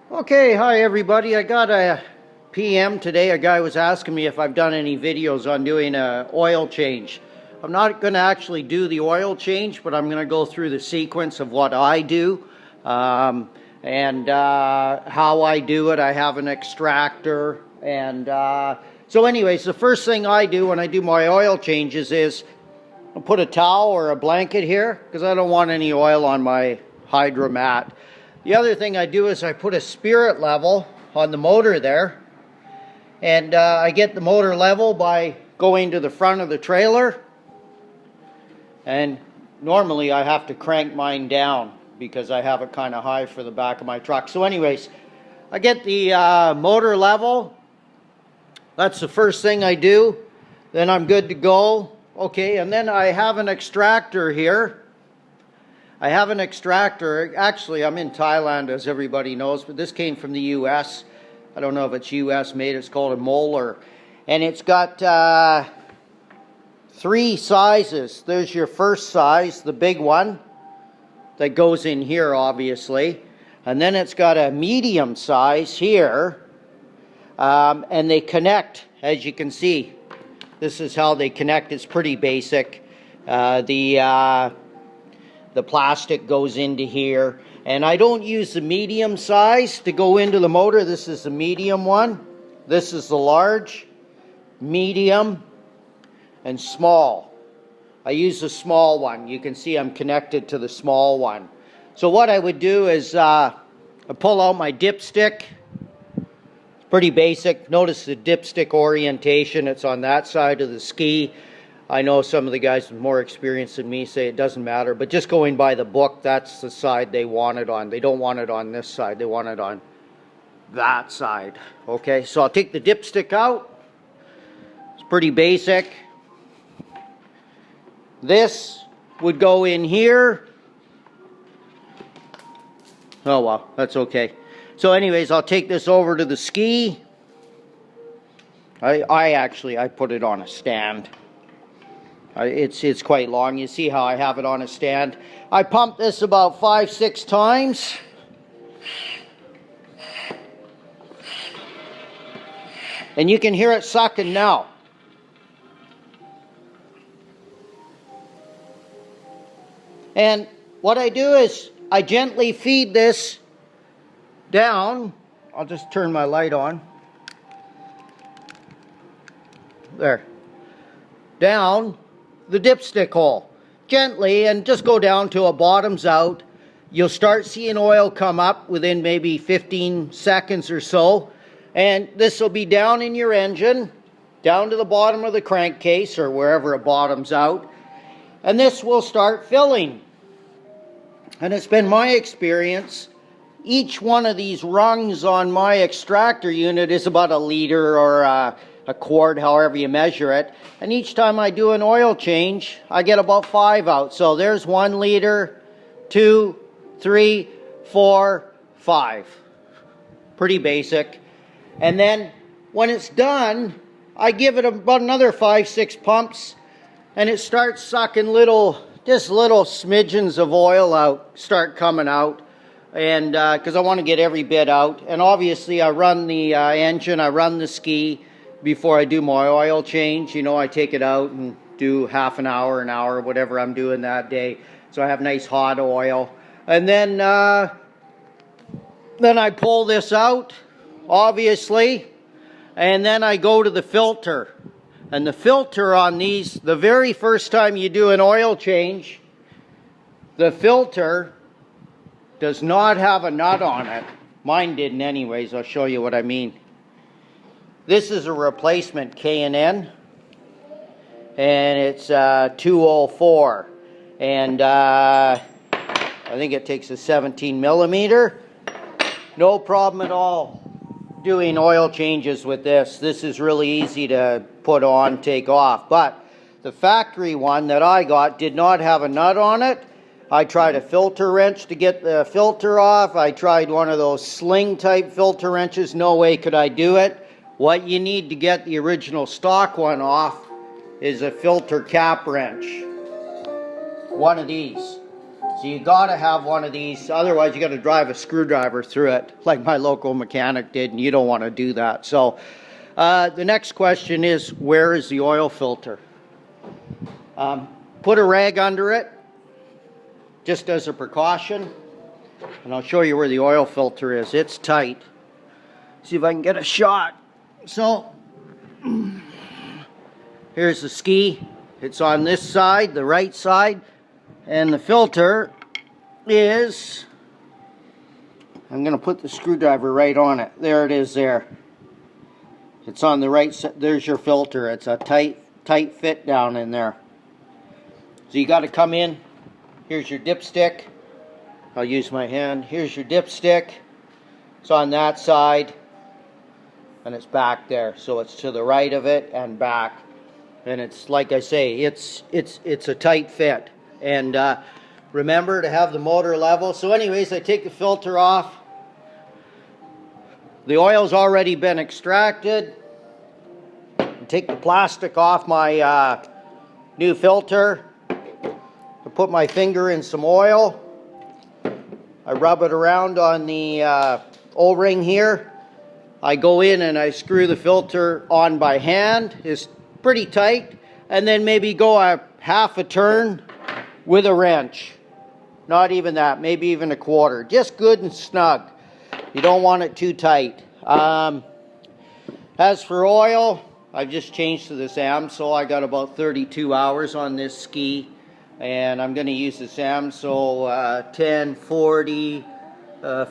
Okay, hi everybody. I got a PM today. A guy was asking me if I've done any videos on doing an oil change. I'm not going to actually do the oil change, but I'm going to go through the sequence of what I do and how I do it. I have an extractor. And so anyways, the first thing I do when I do my oil changes is I put a towel or a blanket here because I don't want any oil on my hydromat. The other thing I do is I put a spirit level on the motor there, and I get the motor level by going to the front of the trailer, and normally I have to crank mine down because I have it kind of high for the back of my truck. So anyways, I get the motor level. That's the first thing I do. Then I'm good to go. Okay, and then I have an extractor here. I have an extractor. Actually, I'm in Thailand, as everybody knows, but this came from the U.S. I don't know if it's U.S. made. It's called a molar. And it's got three sizes. There's your first size, the big one, that goes in here, obviously. And then it's got a medium size here. And they connect, as you can see. This is how they connect. It's pretty basic. The plastic goes into here, and I don't use the medium size to go into the motor. This is the medium one. This is the large, medium, and small. I use the small one. You can see I'm connected to the small one. So what I would do is I pull out my dipstick. It's pretty basic. Notice the dipstick orientation. It's on that side of the ski. I know some of the guys with more experience than me say it doesn't matter, but just going by the book, that's the side they want it on. They don't want it on this side. They want it on that side. Okay, so I'll take the dipstick out. It's pretty basic. This would go in here. Oh well, that's okay. So anyways, I'll take this over to the ski. I put it on a stand. It's quite long. You see how I have it on a stand. I pump this about 5-6 times. And you can hear it sucking now. And what I do is I gently feed this down. I'll just turn my light on. There. Down the dipstick hole gently, and just go down till it bottoms out. You'll start seeing oil come up within maybe 15 seconds or so, and this will be down in your engine, down to the bottom of the crankcase or wherever it bottoms out, and this will start filling. And it's been my experience, each one of these rungs on my extractor unit is about a liter or a quart, however you measure it. And each time I do an oil change, I get about 5 out. So there's 1 liter, 2, 3, 4, 5. Pretty basic. And then when it's done, I give it about another 5-6 pumps, and it starts sucking just little smidgens of oil out, start coming out. And because I want to get every bit out. And obviously I run the engine, I run the ski before I do my oil change. You know, I take it out and do half an hour, whatever I'm doing that day. So I have nice hot oil. And then I pull this out, obviously. And then I go to the filter. And the filter on these, the very first time you do an oil change, the filter does not have a nut on it. Mine didn't anyways. I'll show you what I mean. This is a replacement K&N, and it's 204, and I think it takes a 17 millimeter. No problem at all doing oil changes with this. This is really easy to put on, take off, but the factory one that I got did not have a nut on it. I tried a filter wrench to get the filter off. I tried one of those sling type filter wrenches. No way could I do it. What you need to get the original stock one off is a filter cap wrench. One of these. So you gotta have one of these, otherwise you gotta drive a screwdriver through it, like my local mechanic did, and you don't want to do that. So the next question is, where is the oil filter? Put a rag under it, just as a precaution, and I'll show you where the oil filter is. It's tight. See if I can get a shot. So here's the ski. It's on this side, the right side, and the filter is, I'm going to put the screwdriver right on it. There it is there. It's on the right side. There's your filter. It's a tight fit down in there. So you got to come in. Here's your dipstick. I'll use my hand. Here's your dipstick. It's on that side, and it's back there. So it's to the right of it and back. And it's, like I say, it's a tight fit. And remember to have the motor level. So anyways, I take the filter off. The oil's already been extracted. I take the plastic off my new filter. I put my finger in some oil. I rub it around on the O-ring here. I go in and I screw the filter on by hand. It's pretty tight. And then maybe go a half a turn with a wrench. Not even that, maybe even a quarter. Just good and snug. You don't want it too tight. As for oil, I've just changed to this AMSO. I got about 32 hours on this ski, and I'm going to use this AMSO 1040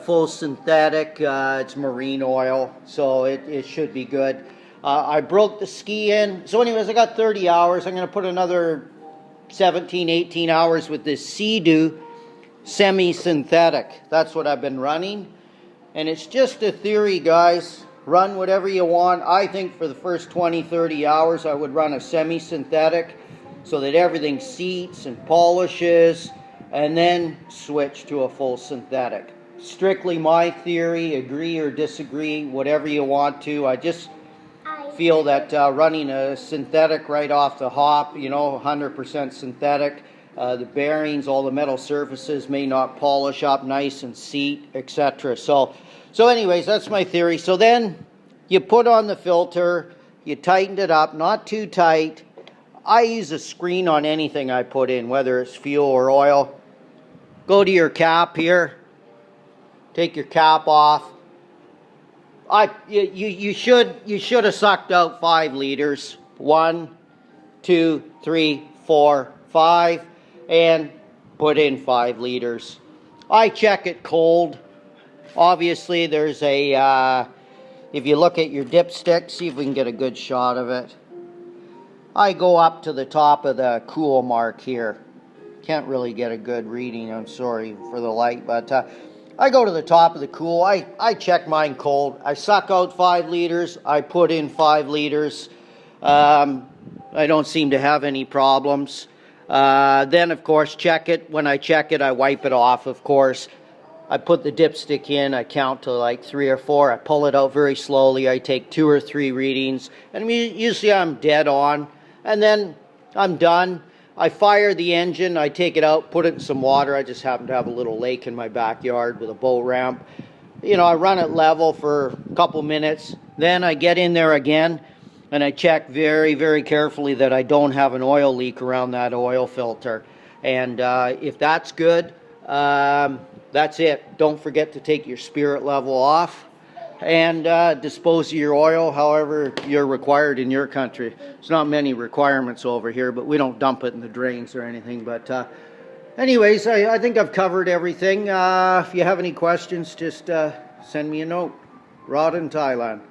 full synthetic. It's marine oil, so it should be good. I broke the ski in. So anyways, I got 30 hours. I'm going to put another 17, 18 hours with this Sea-Doo semi-synthetic. That's what I've been running. And it's just a theory, guys. Run whatever you want. I think for the first 20, 30 hours, I would run a semi-synthetic so that everything seats and polishes, and then switch to a full synthetic. Strictly my theory. Agree or disagree, whatever you want to. I just feel that running a synthetic right off the hop, 100% synthetic, the bearings, all the metal surfaces may not polish up nice and seat, etc. So anyways, that's my theory. So then you put on the filter, you tightened it up, not too tight. I use a screen on anything I put in, whether it's fuel or oil. Go to your cap here, take your cap off. You should have sucked out 5 liters. 1, 2, 3, 4, 5, and put in 5 liters. I check it cold. Obviously, there's a, if you look at your dipstick, see if we can get a good shot of it. I go up to the top of the cool mark here. Can't really get a good reading, I'm sorry for the light, but I go to the top of the cool. I check mine cold. I suck out 5 liters. I put in 5 liters. I don't seem to have any problems. Then, of course, check it. When I check it, I wipe it off, of course. I put the dipstick in. I count to like 3 or 4. I pull it out very slowly. I take 2 or 3 readings. And usually I'm dead on. And then I'm done. I fire the engine, I take it out, put it in some water. I just happen to have a little lake in my backyard with a boat ramp. I run it level for a couple minutes. Then I get in there again, and I check very, very carefully that I don't have an oil leak around that oil filter. And if that's good, that's it. Don't forget to take your spirit level off and dispose of your oil however you're required in your country. There's not many requirements over here, but we don't dump it in the drains or anything. But anyways, I think I've covered everything. If you have any questions, just send me a note. Rod in Thailand.